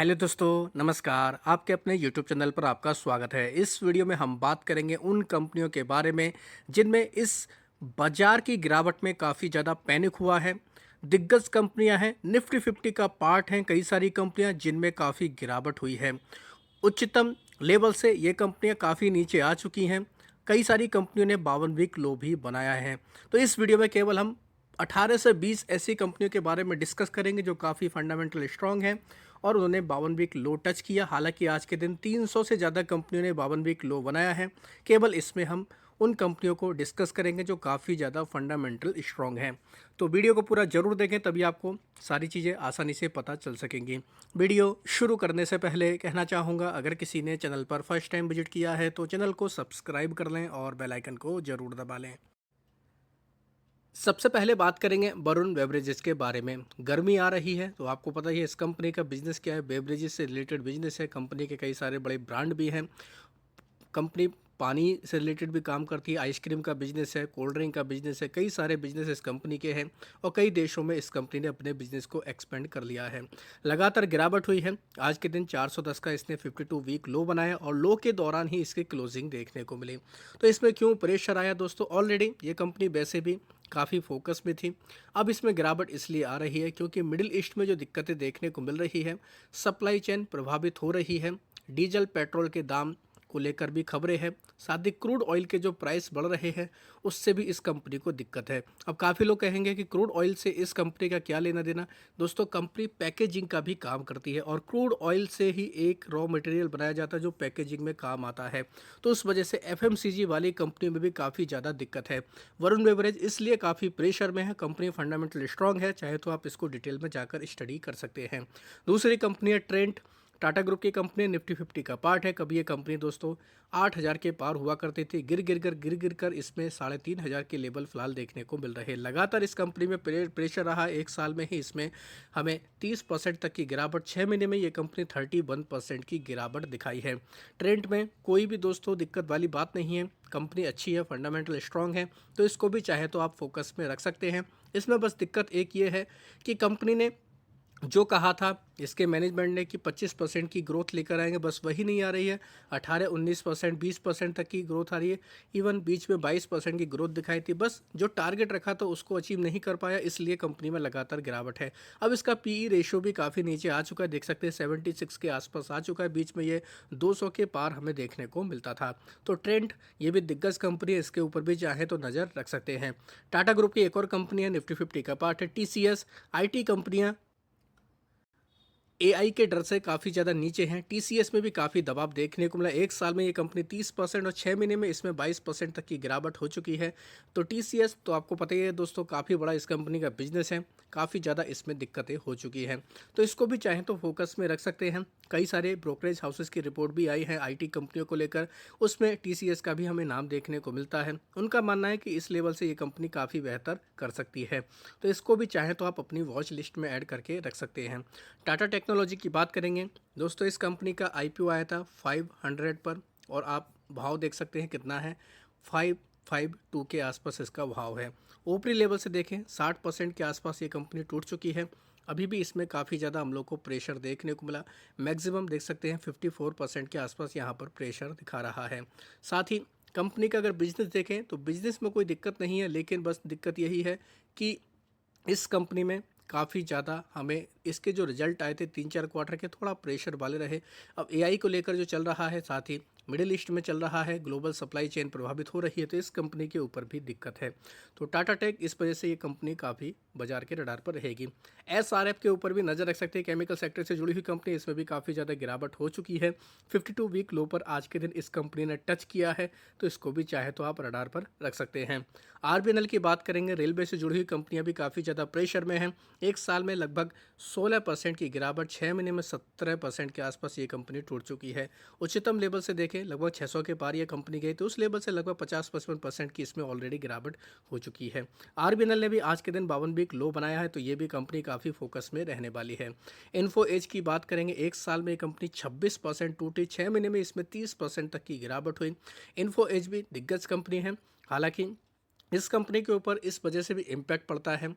Hello दोस्तों, नमस्कार। आपके अपने यूट्यूब चैनल पर आपका स्वागत है। इस वीडियो में हम बात करेंगे उन कंपनियों के बारे में जिनमें इस बाजार की गिरावट में काफ़ी ज़्यादा पैनिक हुआ है। दिग्गज कंपनियां हैं, निफ्टी 50 का पार्ट हैं कई सारी कंपनियां जिनमें काफ़ी गिरावट हुई है। उच्चतम लेवल से ये कंपनियां काफ़ी नीचे आ चुकी हैं। कई सारी कंपनियों ने 52 वीक लो भी बनाया है। तो इस वीडियो में केवल हम 18 से 20 ऐसी कंपनियों के बारे में डिस्कस करेंगे जो काफ़ी फंडामेंटल स्ट्रांग हैं और उन्होंने 52 वीक लो टच किया। हालांकि आज के दिन 300 से ज़्यादा कंपनियों ने 52 वीक लो बनाया है। केवल इसमें हम उन कंपनियों को डिस्कस करेंगे जो काफ़ी ज़्यादा फंडामेंटल स्ट्रांग हैं। तो वीडियो को पूरा जरूर देखें, तभी आपको सारी चीज़ें आसानी से पता चल सकेंगी। वीडियो शुरू करने से पहले कहना चाहूँगा, अगर किसी ने चैनल पर फर्स्ट टाइम विजिट किया है तो चैनल को सब्सक्राइब कर लें और बेल आइकन को ज़रूर दबा लें। सबसे पहले बात करेंगे वरुण बेवरेजेस के बारे में। गर्मी आ रही है तो आपको पता ही है इस कंपनी का बिजनेस क्या है। बेवरेजेस से रिलेटेड बिजनेस है। कंपनी के कई सारे बड़े ब्रांड भी हैं। कंपनी पानी से रिलेटेड भी काम करती है। आइसक्रीम का बिजनेस है, कोल्ड ड्रिंक का बिजनेस है, कई सारे बिजनेस इस कंपनी के हैं और कई देशों में इस कंपनी ने अपने बिजनेस को एक्सपेंड कर लिया है। लगातार गिरावट हुई है। आज के दिन 410 का इसने 52 वीक लो बनाया और लो के दौरान ही इसकी क्लोजिंग देखने को मिली। तो इसमें क्यों प्रेशर आया दोस्तों? ऑलरेडी ये कंपनी वैसे भी काफ़ी फोकस में थी। अब इसमें गिरावट इसलिए आ रही है क्योंकि मिडिल ईस्ट में जो दिक्कतें देखने को मिल रही है, सप्लाई चेन प्रभावित हो रही है। डीजल पेट्रोल के दाम को लेकर भी खबरें हैं। साथ ही क्रूड ऑयल के जो प्राइस बढ़ रहे हैं उससे भी इस कंपनी को दिक्कत है। अब काफ़ी लोग कहेंगे कि क्रूड ऑयल से इस कंपनी का क्या लेना देना। दोस्तों, कंपनी पैकेजिंग का भी काम करती है और क्रूड ऑयल से ही एक रॉ मटेरियल बनाया जाता है जो पैकेजिंग में काम आता है। तो उस वजह से एफएमसीजी वाली कंपनी में भी काफ़ी ज़्यादा दिक्कत है। वरुण बेवरेज इसलिए काफ़ी प्रेशर में है। कंपनी फंडामेंटल स्ट्रांग है, चाहे तो आप इसको डिटेल में जाकर स्टडी कर सकते हैं। दूसरी कंपनी है ट्रेंट। टाटा ग्रुप की कंपनी निफ्टी 50 का पार्ट है। कभी ये कंपनी दोस्तों 8,000 के पार हुआ करती थी। गिर गिर कर इसमें 3,500 के लेवल फिलहाल देखने को मिल रहे हैं। लगातार इस कंपनी में प्रेशर रहा। एक साल में ही इसमें हमें 30% तक की गिरावट, 6 महीने में ये कंपनी 31% की गिरावट दिखाई है। ट्रेंड में कोई भी दोस्तों दिक्कत वाली बात नहीं है। कंपनी अच्छी है, फंडामेंटल स्ट्रांग है, तो इसको भी चाहे तो आप फोकस में रख सकते हैं। इसमें बस दिक्कत एक ये है कि कंपनी ने जो कहा था इसके मैनेजमेंट ने कि 25% की ग्रोथ लेकर आएंगे, बस वही नहीं आ रही है। 18-19%, 20% तक की ग्रोथ आ रही है। इवन बीच में 22% की ग्रोथ दिखाई थी। बस जो टारगेट रखा था उसको अचीव नहीं कर पाया, इसलिए कंपनी में लगातार गिरावट है। अब इसका पीई रेशियो भी काफ़ी नीचे आ चुका है। देख सकते हैं 76 के आसपास आ चुका है। बीच में ये 200 के पार हमें देखने को मिलता था। तो ट्रेंड ये भी दिग्गज कंपनी है, इसके ऊपर भी चाहे तो नज़र रख सकते हैं। टाटा ग्रुप की एक और कंपनी है, निफ्टी 50 का पार्ट है टीसीएस। आईटी कंपनियां एआई के डर से काफ़ी ज़्यादा नीचे हैं। टीसीएस में भी काफ़ी दबाव देखने को मिला। एक साल में ये कंपनी 30% और 6 महीने में इसमें 22% तक की गिरावट हो चुकी है। तो टीसीएस तो आपको पता ही है दोस्तों, काफ़ी बड़ा इस कंपनी का बिजनेस है। काफ़ी ज़्यादा इसमें दिक्कतें हो चुकी हैं, तो इसको भी चाहें तो फोकस में रख सकते हैं। कई सारे ब्रोकरेज हाउसेस की रिपोर्ट भी आई है आईटी कंपनियों को लेकर, उसमें टीसीएस का भी हमें नाम देखने को मिलता है। उनका मानना है कि इस लेवल से ये कंपनी काफ़ी बेहतर कर सकती है, तो इसको भी चाहें तो आप अपनी वॉच लिस्ट में ऐड करके रख सकते हैं। टाटा टेक्नोलॉजी की बात करेंगे दोस्तों, इस कंपनी का आईपीओ आया था 500 पर और आप भाव देख सकते हैं कितना है, 552 के आसपास इसका भाव है। ऊपरी लेवल से देखें 60% के आसपास ये कंपनी टूट चुकी है। अभी भी इसमें काफ़ी ज़्यादा हम लोग को प्रेशर देखने को मिला। मैक्सिमम देख सकते हैं 54% के आसपास यहाँ पर प्रेशर दिखा रहा है। साथ ही कंपनी का अगर बिजनेस देखें तो बिजनेस में कोई दिक्कत नहीं है, लेकिन बस दिक्कत यही है कि इस कंपनी में काफ़ी ज़्यादा हमें इसके जो रिजल्ट आए थे 3-4 क्वार्टर के, थोड़ा प्रेशर वाले रहे। अब एआई को लेकर जो चल रहा है, साथ ही मिडिल ईस्ट में चल रहा है, ग्लोबल सप्लाई चेन प्रभावित हो रही है, तो इस कंपनी के ऊपर भी दिक्कत है। तो टाटा टेक इस वजह से ये कंपनी काफ़ी बाजार के रडार पर रहेगी। एसआरएफ के ऊपर भी नज़र रख सकते हैं। केमिकल सेक्टर से जुड़ी हुई कंपनी, इसमें भी काफ़ी ज़्यादा गिरावट हो चुकी है। 52 वीक लो पर आज के दिन इस कंपनी ने टच किया है, तो इसको भी चाहे तो आप रडार पर रख सकते हैं। आरबीएनएल की बात करेंगे, रेलवे से जुड़ी हुई कंपनियां भी काफ़ी ज़्यादा प्रेशर में हैं। एक साल में लगभग 16% की गिरावट, 6 महीने में 17% के आसपास ये कंपनी टूट चुकी है। उच्चतम लेवल से देखें लगभग 600 के पार ये कंपनी गई, तो उस लेवल से लगभग 50-55% की इसमें ऑलरेडी गिरावट हो चुकी है। आरबीएनएल ने भी आज के दिन 52 वीक लो बनाया है, तो ये भी कंपनी काफ़ी फोकस में रहने वाली है। इन्फो एज की बात करेंगे, एक साल में ये कंपनी 26% टूटी, 6 महीने में इसमें 30% तक की गिरावट हुई। इन्फो एज भी दिग्गज कंपनी है। हालांकि इस कंपनी के ऊपर इस वजह से भी इम्पैक्ट पड़ता है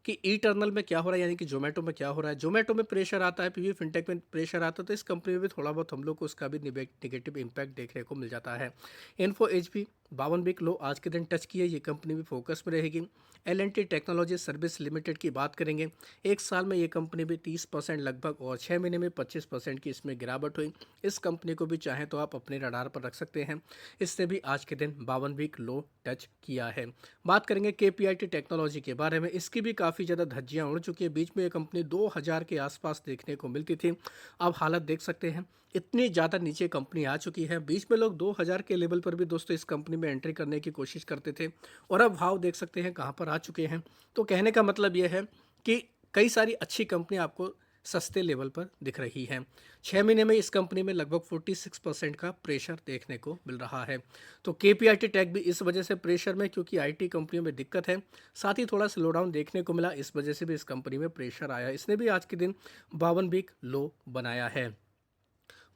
कि ईटर्नल में क्या हो रहा है, यानी कि ज़ोमैटो में क्या हो रहा है। ज़ोमैटो में प्रेशर आता है, पीवी फिनटेक में प्रेशर आता है, तो इस कंपनी में भी थोड़ा बहुत हम लोग को उसका भी नेगेटिव इम्पैक्ट देखने को मिल जाता है। इन्फो एच भी 52 वीक लो आज के दिन टच की है, ये कंपनी भी फोकस में रहेगी। L&T टेक्नोलॉजी सर्विस लिमिटेड की बात करेंगे, एक साल में ये कंपनी भी 30% लगभग और 6 महीने में 25% की इसमें गिरावट हुई। इस कंपनी को भी चाहें तो आप अपने रडार पर रख सकते हैं, इसने भी आज के दिन 52 वीक लो टच किया है। बात करेंगे KPIT टेक्नोलॉजी के बारे में, इसकी भी काफ़ी ज़्यादा धज्जियाँ उड़ चुकी है। बीच में ये कंपनी 2000 के आसपास देखने को मिलती थी, अब हालत देख सकते हैं इतनी ज़्यादा नीचे कंपनी आ चुकी है। बीच में लोग 2000 के लेवल पर भी दोस्तों इस कंपनी में एंट्री करने की कोशिश करते थे, और अब भाव देख सकते हैं कहाँ पर आ चुके हैं। तो कहने का मतलब यह है कि कई सारी अच्छी कंपनी आपको सस्ते लेवल पर दिख रही हैं। 6 महीने में इस कंपनी में लगभग 46% का प्रेशर देखने को मिल रहा है। तो KPIT टेक भी इस वजह से प्रेशर में, क्योंकि IT कंपनियों में दिक्कत है, साथ ही थोड़ा स्लो डाउन देखने को मिला, इस वजह से भी इस कंपनी में प्रेशर आया। इसने भी आज के दिन 52 वीक लो बनाया है।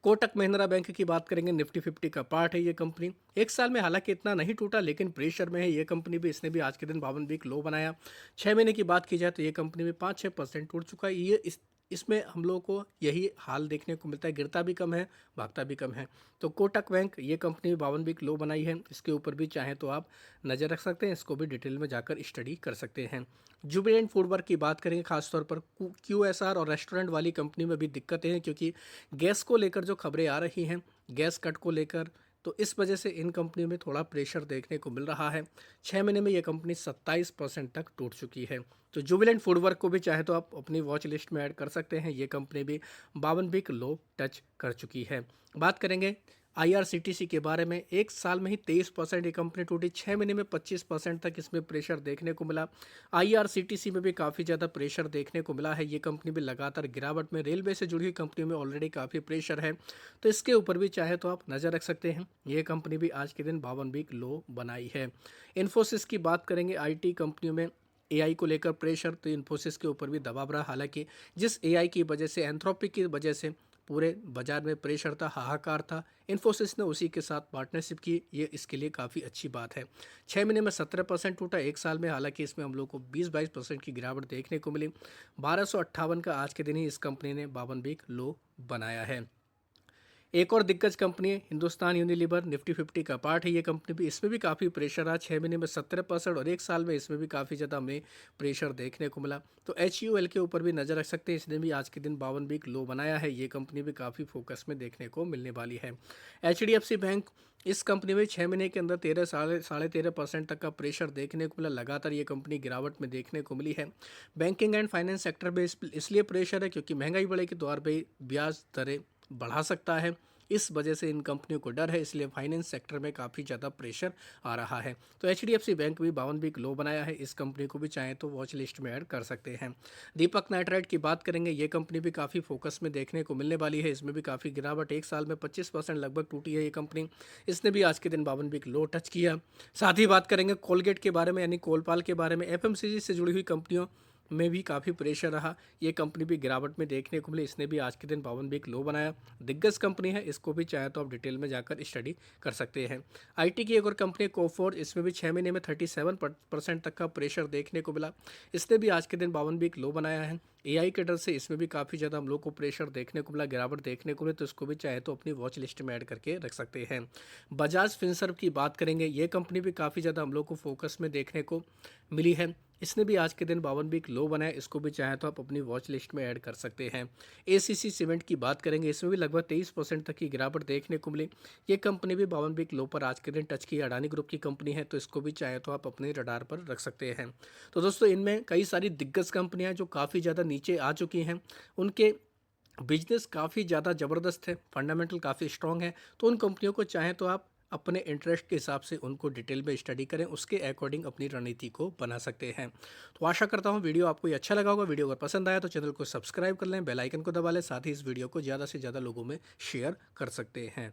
कोटक महिंद्रा बैंक की बात करेंगे, निफ्टी 50 का पार्ट है ये कंपनी। एक साल में हालांकि इतना नहीं टूटा, लेकिन प्रेशर में है ये कंपनी भी, इसने भी आज के दिन 52 वीक लो बनाया। 6 महीने की बात की जाए तो ये कंपनी में 5-6% टूट चुका है। ये इसमें हम लोगों को यही हाल देखने को मिलता है, गिरता भी कम है, भागता भी कम है। तो कोटक बैंक ये कंपनी 52 वीक लो बनाई है, इसके ऊपर भी चाहें तो आप नज़र रख सकते हैं, इसको भी डिटेल में जाकर स्टडी कर सकते हैं। जुबिलेंट फूडवर्क की बात करेंगे, खासतौर पर QSR और रेस्टोरेंट वाली कंपनी में भी दिक्कतें हैं, क्योंकि गैस को लेकर जो खबरें आ रही हैं, गैस कट को लेकर, तो इस वजह से इन कंपनियों में थोड़ा प्रेशर देखने को मिल रहा है। 6 महीने में ये कंपनी 27% तक टूट चुकी है। तो जुबिलेंट फूडवर्क को भी चाहे तो आप अपनी वॉच लिस्ट में ऐड कर सकते हैं, ये कंपनी भी 52 वीक लो टच कर चुकी है। बात करेंगे IRCTC के बारे में, एक साल में ही 23% ये कंपनी टूटी, 6 महीने में 25% तक इसमें प्रेशर देखने को मिला। IRCTC में भी काफ़ी ज़्यादा प्रेशर देखने को मिला है, ये कंपनी भी लगातार गिरावट में। रेलवे से जुड़ी हुई कंपनियों में ऑलरेडी काफ़ी प्रेशर है, तो इसके ऊपर भी चाहे तो आप नज़र रख सकते हैं। ये कंपनी भी आज के दिन 52 वीक लो बनाई है। इन्फोसिस की बात करेंगे, IT कंपनियों में AI को लेकर प्रेशर, तो इन्फोसिस के ऊपर भी दबाव रहा। हालांकि जिस AI की वजह से, एंथ्रोपिक की वजह से पूरे बाजार में प्रेशर था, हाहाकार था, इन्फोसिस ने उसी के साथ पार्टनरशिप की, ये इसके लिए काफ़ी अच्छी बात है। 6 महीने में 17% टूटा, एक साल में हालांकि इसमें हम लोग को 20-22% की गिरावट देखने को मिली। 1258 का आज के दिन ही इस कंपनी ने 52 वीक लो बनाया है। एक और दिग्गज कंपनी है हिंदुस्तान यूनिलीवर, निफ्टी 50 का पार्ट है ये कंपनी भी, इसमें भी काफ़ी प्रेशर रहा। 6 महीने में 17% और एक साल में इसमें भी काफ़ी ज़्यादा हमें प्रेशर देखने को मिला। तो HUL के ऊपर भी नज़र रख सकते हैं, इसने भी आज के दिन 52 वीक लो बनाया है, ये कंपनी भी काफ़ी फोकस में देखने को मिलने वाली है। HDFC बैंक, इस कंपनी में 6 महीने के अंदर 13-13.5% तक का प्रेशर देखने को मिला, लगातार ये कंपनी गिरावट में देखने को मिली है। बैंकिंग एंड फाइनेंस सेक्टर में इसलिए प्रेशर है क्योंकि महंगाई बढ़े के दौर पर ब्याज दरें बढ़ा सकता है, इस वजह से इन कंपनियों को डर है, इसलिए फाइनेंस सेक्टर में काफ़ी ज़्यादा प्रेशर आ रहा है। तो HDFC बैंक भी 52 वीक लो बनाया है, इस कंपनी को भी चाहें तो वॉच लिस्ट में ऐड कर सकते हैं। दीपक नाइट्राइट की बात करेंगे, ये कंपनी भी काफ़ी फोकस में देखने को मिलने वाली है, इसमें भी काफ़ी गिरावट, एक साल में 25% लगभग टूटी है ये कंपनी, इसने भी आज के दिन 52 वीक लो टच किया। साथ ही बात करेंगे कोलगेट के बारे में, यानी कोलपाल के बारे में, FMCG से जुड़ी हुई कंपनियों में भी काफ़ी प्रेशर रहा, ये कंपनी भी गिरावट में देखने को मिली, इसने भी आज के दिन 52 वीक लो बनाया। दिग्गज कंपनी है, इसको भी चाहे तो आप डिटेल में जाकर स्टडी कर सकते हैं। IT की एक और कंपनी कोफोर्ज, इसमें भी 6 महीने में 37% तक का प्रेशर देखने को मिला, इसने भी आज के दिन 52 वीक लो बनाया है। AI के डर से इसमें भी काफ़ी ज़्यादा हम लोग को प्रेशर देखने को मिला, गिरावट देखने को मिली, तो इसको भी चाहे तो अपनी वॉच लिस्ट में ऐड करके रख सकते हैं। बजाज फिनसर्व की बात करेंगे, ये कंपनी भी काफ़ी ज़्यादा हम लोग को फोकस में देखने को मिली है, इसने भी आज के दिन 52 वीक लो बनाया, इसको भी चाहे तो आप अपनी वॉच लिस्ट में ऐड कर सकते हैं। ACC सीमेंट की बात करेंगे, इसमें भी लगभग 23% तक की गिरावट देखने को मिली, ये कंपनी भी 52 वीक लो पर आज के दिन टच की। अडानी ग्रुप की कंपनी है, तो इसको भी चाहे तो आप अपने रडार पर रख सकते हैं। तो दोस्तों इनमें कई सारी दिग्गज कंपनियां जो काफ़ी ज़्यादा नीचे आ चुकी हैं, उनके बिजनेस काफ़ी ज़्यादा ज़बरदस्त है, फंडामेंटल काफ़ी स्ट्रॉन्ग है, तो उन कंपनियों को चाहें तो आप अपने इंटरेस्ट के हिसाब से उनको डिटेल में स्टडी करें, उसके अकॉर्डिंग अपनी रणनीति को बना सकते हैं। तो आशा करता हूँ वीडियो आपको ये अच्छा लगा होगा। वीडियो अगर पसंद आया तो चैनल को सब्सक्राइब कर लें, बेल आइकन को दबा लें, साथ ही इस वीडियो को ज़्यादा से ज़्यादा लोगों में शेयर कर सकते हैं।